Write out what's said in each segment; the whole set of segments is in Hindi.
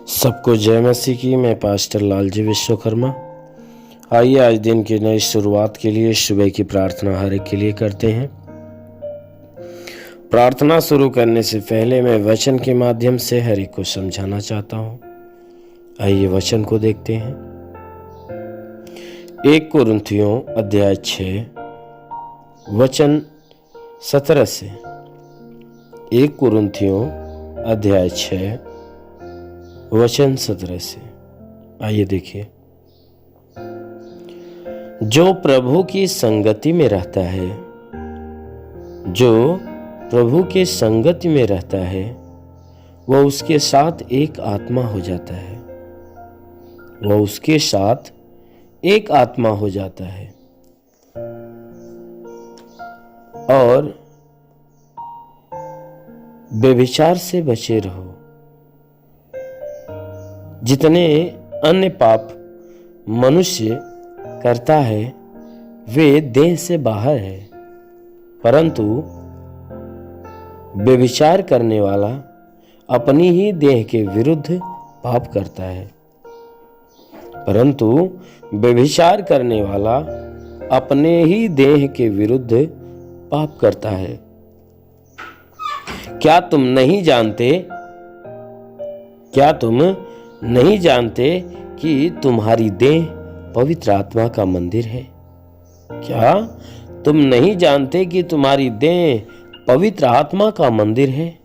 सबको जय मसीह की। मैं पास्टर लालजी विश्वकर्मा। आइए आज दिन की नई शुरुआत के लिए सुबह की प्रार्थना हर एक के लिए करते हैं। प्रार्थना शुरू करने से पहले मैं वचन के माध्यम से हर एक को समझाना चाहता हूँ। आइए वचन को देखते हैं। 1 कुरिन्थियों अध्याय 6 वचन 17 से। 1 कुरिन्थियों अध्याय 6 वचन 17 से। आइए देखिए। जो प्रभु की संगति में रहता है, जो प्रभु के संगति में रहता है, वह उसके साथ एक आत्मा हो जाता है। वह उसके साथ एक आत्मा हो जाता है। और व्यभिचार से बचे रहो। जितने अन्य पाप मनुष्य करता है वे देह से बाहर है, परंतु व्यभिचार करने वाला अपनी ही देह के विरुद्ध पाप करता है। परंतु व्यभिचार करने वाला अपने ही देह के विरुद्ध पाप करता है। क्या तुम नहीं जानते कि तुम्हारी देह पवित्र आत्मा का मंदिर है? क्या तुम नहीं जानते कि तुम्हारी देह पवित्र आत्मा का मंदिर है,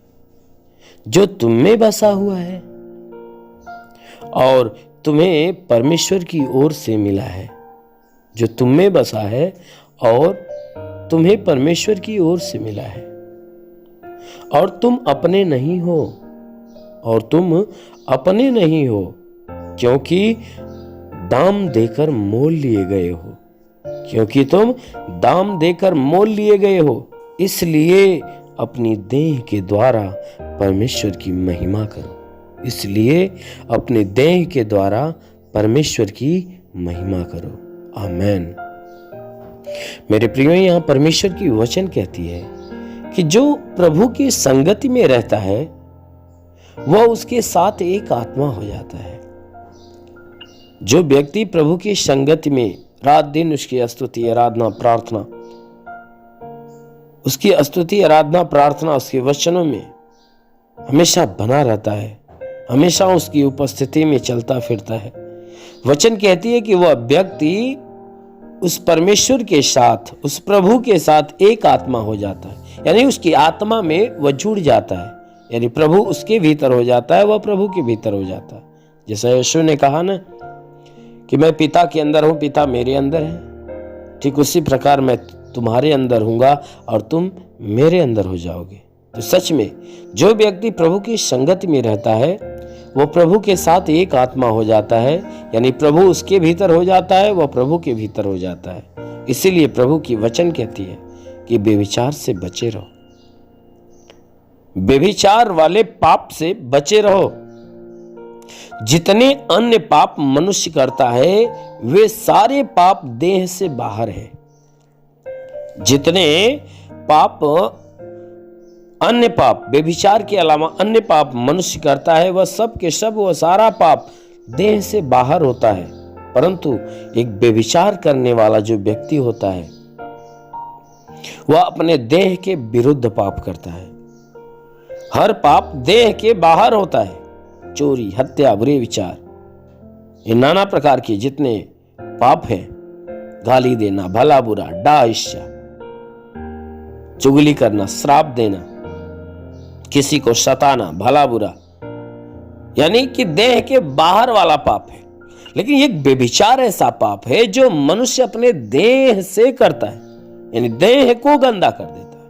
जो तुम में बसा हुआ है और तुम्हें परमेश्वर की ओर से मिला है? जो तुम में बसा है और तुम्हें परमेश्वर की ओर से मिला है। और तुम अपने नहीं हो, क्योंकि दाम देकर मोल लिए गए हो। क्योंकि तुम दाम देकर मोल लिए गए हो, इसलिए अपनी देह के द्वारा परमेश्वर की महिमा करो। इसलिए अपने देह के द्वारा परमेश्वर की महिमा करो। आमीन। मेरे प्रियो, यहाँ परमेश्वर की वचन कहती है कि जो प्रभु की संगति में रहता है वह उसके साथ एक आत्मा हो जाता है। जो व्यक्ति प्रभु की संगति में रात दिन उसकी स्तुति आराधना प्रार्थना उसके वचनों में हमेशा बना रहता है, हमेशा उसकी उपस्थिति में चलता फिरता है, वचन कहती है कि वह व्यक्ति उस परमेश्वर के साथ, उस प्रभु के साथ एक आत्मा हो जाता है। यानी उसकी आत्मा में वह जुड़ जाता है। यानी प्रभु उसके भीतर हो जाता है, वह प्रभु के भीतर हो जाता है। जैसा यीशु ने कहा ना कि मैं पिता के अंदर हूं, पिता मेरे अंदर है, ठीक उसी प्रकार मैं तुम्हारे अंदर हूंगा और तुम मेरे अंदर हो जाओगे। तो सच में जो व्यक्ति प्रभु की संगति में रहता है वो प्रभु के साथ एक आत्मा हो जाता है। यानी प्रभु उसके भीतर हो जाता है, वह प्रभु के भीतर हो जाता है। इसीलिए प्रभु की वचन कहती है कि व्यभिचार से बचे रहो, व्यभिचार वाले पाप से बचे रहो। जितने अन्य पाप मनुष्य करता है वे सारे पाप देह से बाहर है। जितने अन्य पाप व्यभिचार के अलावा अन्य पाप मनुष्य करता है वह सब के सब, वह सारा पाप देह से बाहर होता है। परंतु एक व्यभिचार करने वाला जो व्यक्ति होता है वह अपने देह के विरुद्ध पाप करता है। हर पाप देह के बाहर होता है। चोरी, हत्या, बुरे विचार, ये नाना प्रकार के जितने पाप हैं, गाली देना, भला बुरा, डाह ईर्ष्या, चुगली करना, श्राप देना, किसी को सताना, भला बुरा, यानी कि देह के बाहर वाला पाप है। लेकिन एक व्यभिचार ऐसा पाप है जो मनुष्य अपने देह से करता है, यानी देह को गंदा कर देता है।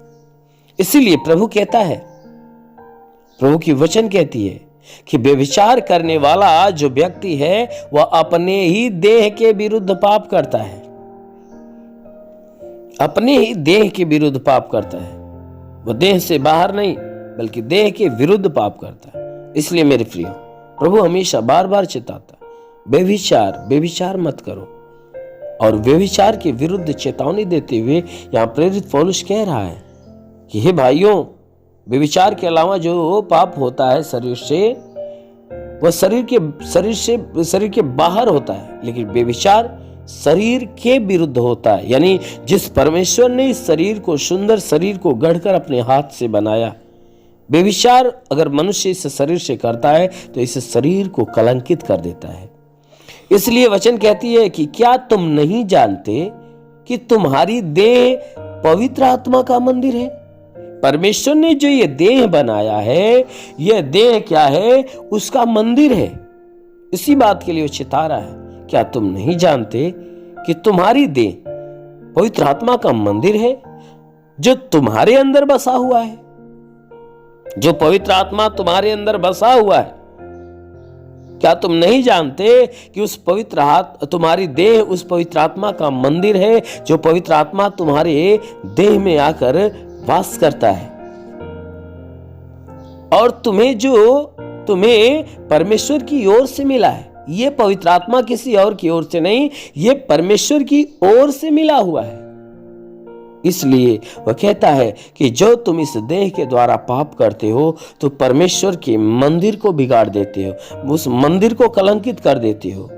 इसीलिए प्रभु कहता है, प्रभु की वचन कहती है कि व्यभिचार करने वाला जो व्यक्ति है वह अपने ही देह के विरुद्ध पाप करता है। अपने ही देह के विरुद्ध पाप करता है। वह देह से बाहर नहीं बल्कि देह के विरुद्ध पाप करता है। इसलिए मेरे प्रियो, प्रभु हमेशा बार बार चिताता, व्यभिचार मत करो। और व्यभिचार के विरुद्ध चेतावनी देते हुए यहां प्रेरित पौलुस कह रहा है कि हे भाइयों, व्यभिचार के अलावा जो पाप होता है शरीर से, वह शरीर के बाहर होता है, लेकिन व्यभिचार शरीर के विरुद्ध होता है। यानी जिस परमेश्वर ने इस शरीर को, सुंदर शरीर को गढ़कर अपने हाथ से बनाया, व्यभिचार अगर मनुष्य इस शरीर से करता है तो इस शरीर को कलंकित कर देता है। इसलिए वचन कहती है कि क्या तुम नहीं जानते कि तुम्हारी देह पवित्र आत्मा का मंदिर है। परमेश्वर ने जो ये देह बनाया है, यह देह क्या है, उसका मंदिर है। इसी बात के लिए वो चिता रहा है, क्या तुम नहीं जानते कि तुम्हारी देह पवित्र आत्मा का मंदिर है जो तुम्हारे अंदर बसा हुआ है। जो पवित्र आत्मा तुम्हारे अंदर बसा हुआ है, क्या तुम नहीं जानते कि उस तुम्हारी देह उस पवित्र आत्मा का मंदिर है, जो पवित्र आत्मा तुम्हारे देह में आकर वास करता है। और तुम्हें परमेश्वर की ओर से मिला है। ये पवित्र आत्मा किसी और की ओर से नहीं, ये परमेश्वर की ओर से मिला हुआ है। इसलिए वह कहता है कि जो तुम इस देह के द्वारा पाप करते हो तो परमेश्वर के मंदिर को बिगाड़ देते हो, उस मंदिर को कलंकित कर देते हो।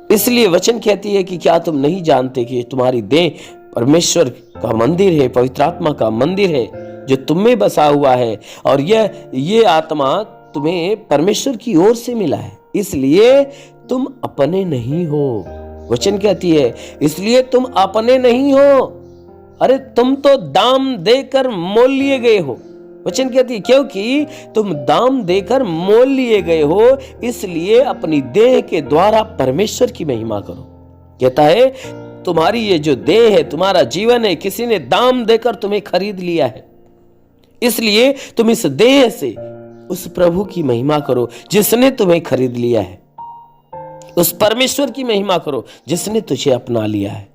इसलिए वचन कहती है कि क्या तुम नहीं जानते कि तुम्हारी देह परमेश्वर का मंदिर है, पवित्र आत्मा का मंदिर है जो तुम में बसा हुआ है, और ये आत्मा तुम्हें परमेश्वर की ओर से मिला है। इसलिए तुम अपने नहीं हो। वचन कहती है इसलिए तुम अपने नहीं हो। अरे तुम तो दाम देकर मोल लिए गए हो। वचन कहती है क्योंकि तुम दाम देकर मोल लिए गए हो, इसलिए अपनी देह के द्वारा परमेश्वर की महिमा करो। कहता है तुम्हारी ये जो देह है, तुम्हारा जीवन है, किसी ने दाम देकर तुम्हें खरीद लिया है। इसलिए तुम इस देह से उस प्रभु की महिमा करो जिसने तुम्हें खरीद लिया है। उस परमेश्वर की महिमा करो जिसने तुझे अपना लिया है,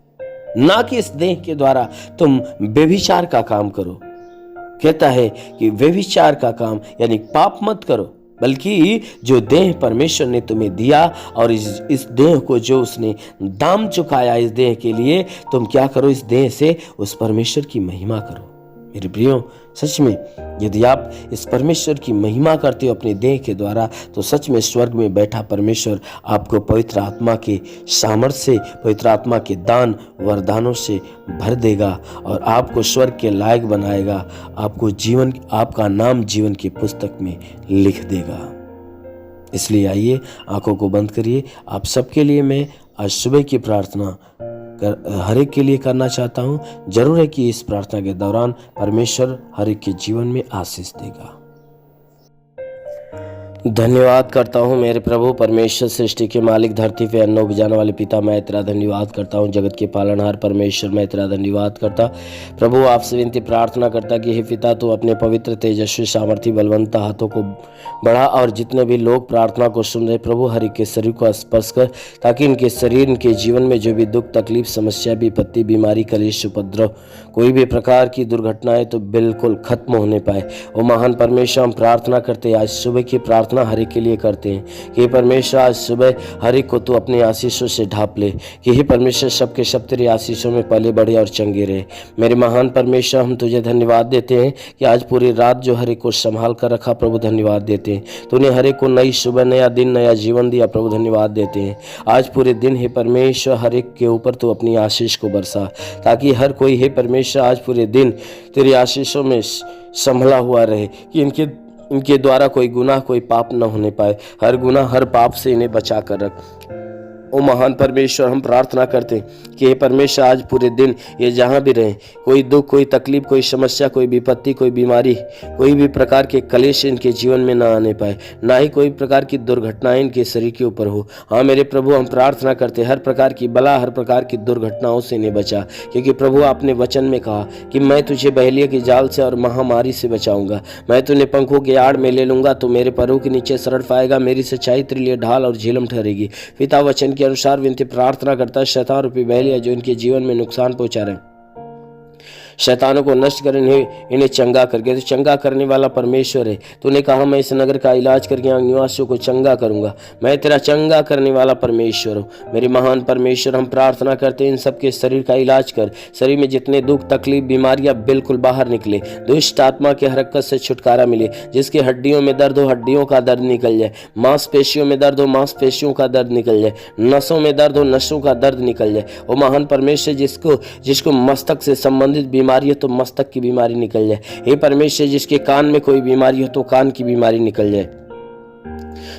ना कि इस देह के द्वारा तुम व्यभिचार का काम करो। कहता है कि व्यभिचार का काम यानी पाप मत करो, बल्कि जो देह परमेश्वर ने तुम्हें दिया और इस देह को जो उसने दाम चुकाया इस देह के लिए, तुम क्या करो, इस देह से उस परमेश्वर की महिमा करो। मेरे प्रियो, सच में यदि आप इस परमेश्वर की महिमा करते हो अपने देह के द्वारा, तो सच में स्वर्ग में बैठा परमेश्वर आपको पवित्र आत्मा के सामर्थ्य से, पवित्र आत्मा के दान वरदानों से भर देगा और आपको स्वर्ग के लायक बनाएगा। आपका नाम जीवन की पुस्तक में लिख देगा। इसलिए आइए आंखों को बंद करिए। आप सबके लिए मैं आज सुबह की प्रार्थना हर एक के लिए करना चाहता हूँ। जरूर है कि इस प्रार्थना के दौरान परमेश्वर हर एक के जीवन में आशीष देगा। धन्यवाद करता हूँ मेरे प्रभु परमेश्वर, सृष्टि के मालिक, धरती पे अन्न उपजाने वाले पिता, मैं तेरा धन्यवाद करता हूँ। जगत के पालनहार परमेश्वर, मैं तेरा धन्यवाद करता प्रभु। आपसे विनती प्रार्थना करता कि हे पिता, तू अपने पवित्र तेजस्वी सामर्थी बलवंत हाथों को बढ़ा और जितने भी लोग प्रार्थना को सुन रहे प्रभु, हर एक के शरीर को स्पर्श कर, ताकि इनके शरीर, इनके जीवन में जो भी दुख, तकलीफ, समस्या, विपत्ति, बीमारी, कलेश, उपद्रव, कोई भी प्रकार की दुर्घटनाएं तो बिल्कुल खत्म होने पाए। वो महान परमेश्वर, हम प्रार्थना करते आज सुबह की प्रार्थना हर एक के लिए करते हैं कि परमेश्वर आज सुबह हर एक को तू अपने आशीषों से ढाप ले, कि हे परमेश्वर सबके सब तेरी आशीषों में पले बढ़े और चंगे रहे। मेरे महान परमेश्वर, हम तुझे धन्यवाद देते हैं कि आज पूरी रात जो हर एक को संभाल कर रखा प्रभु, धन्यवाद देते हैं। तूने हर एक को नई सुबह, नया दिन, नया जीवन दिया प्रभु, धन्यवाद देते हैं। आज पूरे दिन हे परमेश्वर हर एक के ऊपर तू अपनी आशीष को बरसा, ताकि हर कोई हे परमेश्वर आज पूरे दिन तेरी आशीषों में संभला हुआ रहे, कि इनके द्वारा कोई गुनाह, कोई पाप न होने पाए। हर गुनाह, हर पाप से इन्हें बचा कर रख। ओ महान परमेश्वर, हम प्रार्थना करते हैं कि हे परमेश्वर आज पूरे दिन ये जहाँ भी रहें, कोई दुख, कोई तकलीफ, कोई समस्या, कोई विपत्ति, कोई बीमारी, कोई भी प्रकार के कलेश इनके जीवन में ना आने पाए, ना ही कोई प्रकार की दुर्घटनाएं इनके शरीर के ऊपर हो। हाँ मेरे प्रभु, हम प्रार्थना करते हर प्रकार की बला, हर प्रकार की दुर्घटनाओं से इन्हें बचा, क्योंकि प्रभु आपने वचन में कहा कि मैं तुझे बहेलिया की जाल से और महामारी से बचाऊंगा, मैं तुझे पंखों के आड़ में ले लूंगा, तो मेरे पैरों के नीचे शरण पाएगा, मेरी सच्चाई तेरे लिए ढाल और झिलम ठहरेगी। पिता वचन के अनुसार विनती प्रार्थना करता है, शैतान रूपी बहेलिया जो इनके जीवन में नुकसान पहुंचा रहे, शैतानों को नष्ट कर इन्हें चंगा करके। तो चंगा करने वाला परमेश्वर है। तूने कहा मैं इस नगर का इलाज करके यहाँ निवासियों को चंगा करूंगा। मैं तेरा चंगा करने वाला परमेश्वर हूँ। मेरे महान परमेश्वर, हम प्रार्थना करते हैं इन सबके शरीर का इलाज कर। शरीर में जितने दुख तकलीफ बीमारियां बिल्कुल बाहर निकले। दुष्ट आत्मा के हरकत से छुटकारा मिले। जिसके हड्डियों में दर्द हो हड्डियों का दर्द निकल जाए। मांसपेशियों में दर्द हो मांसपेशियों का दर्द निकल जाए। नसों में दर्द हो नसों का दर्द निकल जाए। ओ महान परमेश्वर, जिसको मस्तक से संबंधित बीमारी हो तो मस्तक की बीमारी निकल जाए। हे परमेश्वर, जिसके कान में कोई बीमारी हो तो कान की बीमारी निकल जाए।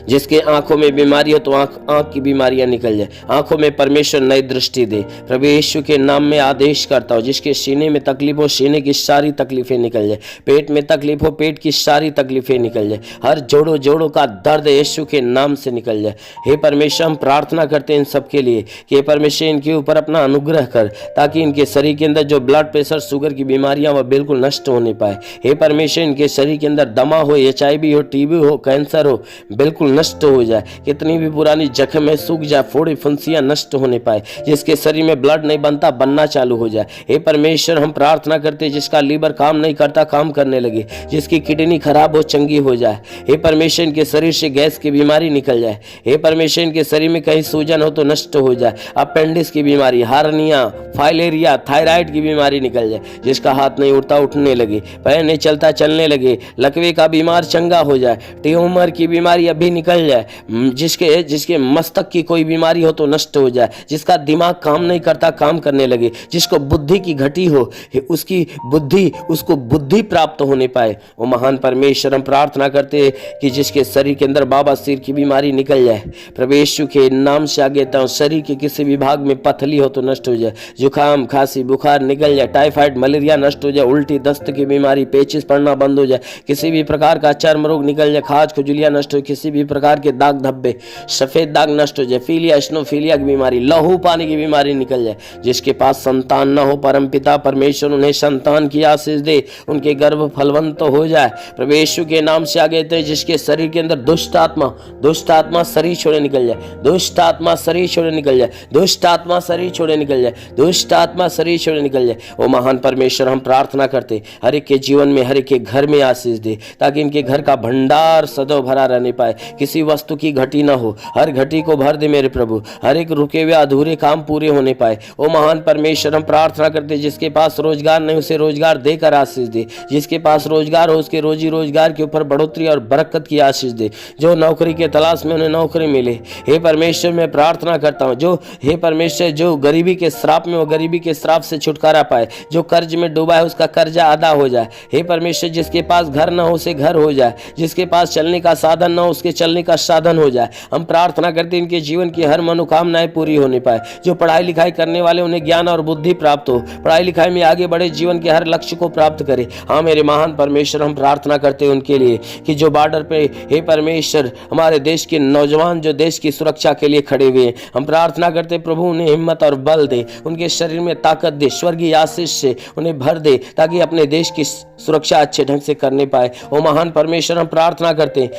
जिसके आंखों में बीमारी हो तो आंख की बीमारियां निकल जाए। आंखों में परमेश्वर नई दृष्टि दे। प्रभु यीशु के नाम में आदेश करता हूं, जिसके सीने में तकलीफ हो सीने की सारी तकलीफें निकल जाए। पेट में तकलीफ हो पेट की सारी तकलीफें निकल जाए। हर जोड़ों का दर्द यीशु के नाम से निकल जाए। हे परमेश्वर, हम प्रार्थना करते हैं इन सबके लिए कि हे परमेश्वर इनके ऊपर अपना अनुग्रह कर, ताकि इनके शरीर के अंदर जो ब्लड प्रेशर शुगर की बीमारियां वह बिल्कुल नष्ट होने पाए। हे परमेश्वर, इनके शरीर के अंदर दमा हो HIV हो TB हो कैंसर हो बिल्कुल नष्ट हो जाए। कितनी भी पुरानी जख्म है सूख जाए, फोड़े फुंसियां नष्ट होने पाए। जिसके शरीर में ब्लड नहीं बनता बनना चालू हो जाए। हे परमेश्वर, हम प्रार्थना करते हैं जिसका लीवर काम नहीं करता काम करने लगे। जिसकी किडनी खराब हो चंगी हो जाए। हे परमेश्वर, इनके शरीर से गैस की बीमारी निकल जाए। हे परमेश्वर, इनके शरीर में कहीं सूजन हो तो नष्ट हो जाए। अपेंडिक्स की बीमारी, हार्निया, फाइलेरिया, थायराइड की बीमारी निकल जाए। जिसका हाथ नहीं उठता उठने लगे, पैर नहीं चलता चलने लगे, लकवे का बीमार चंगा हो जाए। ट्यूमर की बीमारी अभी निकल जाए। जिसके मस्तक की कोई बीमारी हो तो नष्ट हो जाए। जिसका दिमाग काम नहीं करता काम करने लगे। जिसको बुद्धि की घटी हो उसको बुद्धि प्राप्त होने पाए। वो महान परमेश्वर, हम प्रार्थना करते हैं कि जिसके शरीर के अंदर बाबा सिर की बीमारी निकल जाए। प्रभु यीशु के नाम से आगे तो शरीर के किसी भी भाग में पथली हो तो नष्ट हो जाए। जुकाम खांसी बुखार निकल जाए। टाइफाइड मलेरिया नष्ट हो जाए। उल्टी दस्त की बीमारी, पेचिस पड़ना बंद हो जाए। किसी भी प्रकार का चर्म रोग निकल जाए। खाज खुजलियां नष्ट हो, किसी भी प्रकार के दाग धब्बे सफेद दाग नष्ट हो जाए। फीलिया स्नोफीलिया की बीमारी, लहू पानी की बीमारी निकल जाए। जिसके पास संतान न हो परमपिता परमेश्वर उन्हें संतान की आशीष दे। उनके गर्भ फलवंत हो जाए। प्रभु यीशु के नाम से आगे तो जिसके शरीर के अंदर दुष्ट आत्मा शरीर छोड़े निकल जाए। दुष्ट आत्मा शरीर छोड़े निकल जाए। दुष्ट आत्मा शरीर छोड़े निकल जाए। दुष्ट आत्मा शरीर छोड़े निकल जाए। ओ महान परमेश्वर, हम प्रार्थना करते हर एक के जीवन में हर एक के घर में आशीष दे, ताकि इनके घर का भंडार सदैव भरा रहने पाए। किसी वस्तु की घटी ना हो, हर घटी को भर दे मेरे प्रभु। हर एक रुके हुए अधूरे काम पूरे होने पाए। ओ महान परमेश्वर, हम प्रार्थना करते जिसके पास रोजगार नहीं उसे रोजगार देकर आशीष दे। जिसके पास रोजगार हो उसके रोजी रोजगार के ऊपर बढ़ोतरी और बरकत की आशीष दे। जो नौकरी के तलाश में उन्हें नौकरी मिले। हे परमेश्वर, मैं प्रार्थना करता हूँ हे परमेश्वर, जो गरीबी के श्राप में वो गरीबी के श्राप से छुटकारा पाए। जो कर्ज में डूबा है उसका कर्जा अदा हो जाए। हे परमेश्वर, जिसके पास घर न हो उसे घर हो जाए। जिसके पास चलने का साधन न हो उसके चलने का साधन हो जाए। हम प्रार्थना करते हैं इनके जीवन की हर मनोकामनाएं पूरी होने पाए। जो पढ़ाई लिखाई करने वाले उन्हें ज्ञान और बुद्धि प्राप्त हो, पढ़ाई लिखाई में आगे बढ़े, जीवन के हर लक्ष्य को प्राप्त करे। हाँ मेरे महान परमेश्वर, हम प्रार्थना करते हैं उनके लिए कि जो बॉर्डर पे हे परमेश्वर हमारे देश के नौजवान जो देश की सुरक्षा के लिए खड़े हुए हैं, हम प्रार्थना करते प्रभु उन्हें हिम्मत और बल दे। उनके शरीर में ताकत दे, स्वर्गीय आशीष से उन्हें भर दे, ताकि अपने देश की सुरक्षा अच्छे ढंग से करने पाए। ओ महान परमेश्वर, हम प्रार्थना करते हैं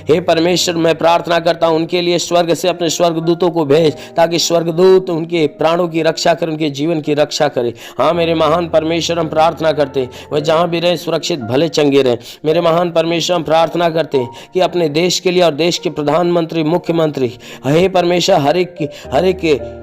हे परमेश्वर, मैं प्रार्थना करता हूं उनके लिए स्वर्ग से अपने स्वर्गदूतों को भेज, ताकि स्वर्गदूत उनके प्राणों की रक्षा करे, उनके जीवन की रक्षा करे। हाँ मेरे महान परमेश्वर, हम प्रार्थना करते हैं वह जहां भी रहे सुरक्षित भले चंगे रहे। मेरे महान परमेश्वर, हम प्रार्थना करते हैं कि अपने देश के लिए और देश के प्रधानमंत्री मुख्यमंत्री हे परमेश्वर हर एक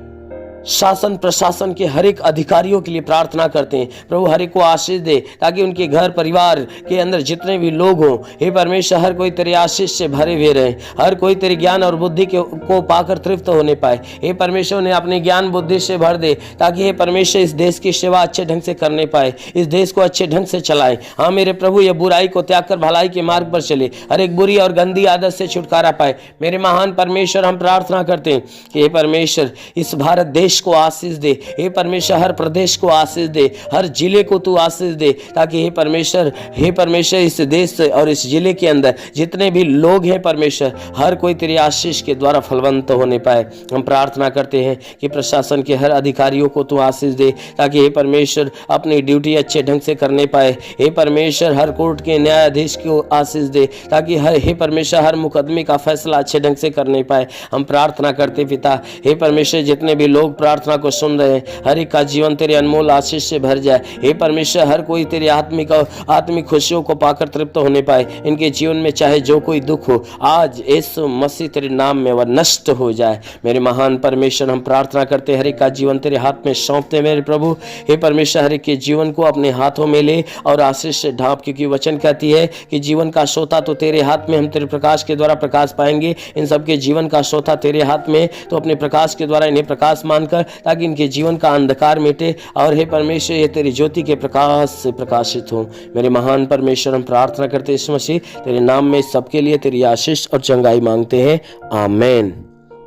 शासन प्रशासन के हर एक अधिकारियों के लिए प्रार्थना करते हैं प्रभु हर एक को आशीष दे, ताकि उनके घर परिवार के अंदर जितने भी लोग हों हे परमेश्वर हर कोई तेरे आशीष से भरे हुए रहे। हर कोई तेरे ज्ञान और बुद्धि को पाकर तृप्त होने पाए। हे परमेश्वर ने अपने ज्ञान बुद्धि से भर दे, ताकि हे परमेश्वर इस देश की सेवा अच्छे ढंग से करने पाए, इस देश को अच्छे ढंग से चलाए। हाँ मेरे प्रभु, ये बुराई को त्याग कर भलाई के मार्ग पर चले, हर एक बुरी और गंदी आदत से छुटकारा पाए। मेरे महान परमेश्वर, हम प्रार्थना करते हैं कि हे परमेश्वर इस भारत देश को आशीष दे। हे परमेश्वर हर प्रदेश को आशीष दे, हर जिले को तू आशीष दे, ताकि हे परमेश्वर इस देश और इस जिले के अंदर जितने भी लोग हैं परमेश्वर हर कोई तेरे आशीष के द्वारा फलवंत होने पाए। हम प्रार्थना करते हैं कि प्रशासन के हर अधिकारियों को तू आशीष दे, ताकि हे परमेश्वर अपनी ड्यूटी अच्छे ढंग से करने पाए। हे परमेश्वर हर कोर्ट के न्यायाधीश को आशीष दे, ताकि हे परमेश्वर हर मुकदमे का फैसला अच्छे ढंग से करने पाए। हम प्रार्थना करते पिता हे परमेश्वर जितने भी लोग प्रार्थना को सुन रहे हैं, हर एक का जीवन तेरे अनमोल आशीष से भर जाए। हे परमेश्वर, हर कोई तेरी आत्मिक खुशियों को पाकर तृप्त होने पाए। इनके जीवन में चाहे जो कोई दुख हो, आज यीशु मसीह तेरे नाम में वह नष्ट हो जाए। मेरे महान परमेश्वर, हम प्रार्थना करते हर एक का जीवन तेरे हाथ में सौंपते मेरे प्रभु। हे परमेश्वर, हर एक के जीवन को अपने हाथों में ले और आशीष से ढांप, क्योंकि वचन कहती है कि जीवन का सोता तो तेरे हाथ में, हम तेरे प्रकाश के द्वारा प्रकाश पाएंगे। इन सबके जीवन का सोता तेरे हाथ में, तो अपने प्रकाश के द्वारा इन्हें प्रकाश मानकर, ताकि इनके जीवन का अंधकार मिटे और हे परमेश्वर ये तेरी ज्योति के प्रकाश से प्रकाशित हो। मेरे महान परमेश्वर, हम प्रार्थना करते यीशु मसीह तेरे नाम में सबके लिए तेरी आशीष और चंगाई मांगते हैं, आमेन।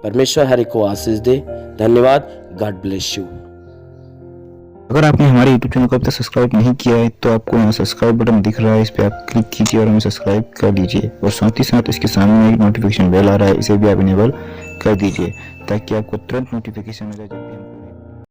परमेश्वर हर एक को आशीष दे। धन्यवाद। God bless you. अगर आपने हमारे YouTube चैनल को अब तक सब्सक्राइब नहीं किया है तो आपको यहाँ सब्सक्राइब बटन दिख रहा है, इस पर आप क्लिक कीजिए और हमें सब्सक्राइब कर दीजिए। और साथ ही साथ इसके सामने एक नोटिफिकेशन बेल आ रहा है, इसे भी आप इनेबल कर दीजिए ताकि आपको तुरंत नोटिफिकेशन मिले जब भी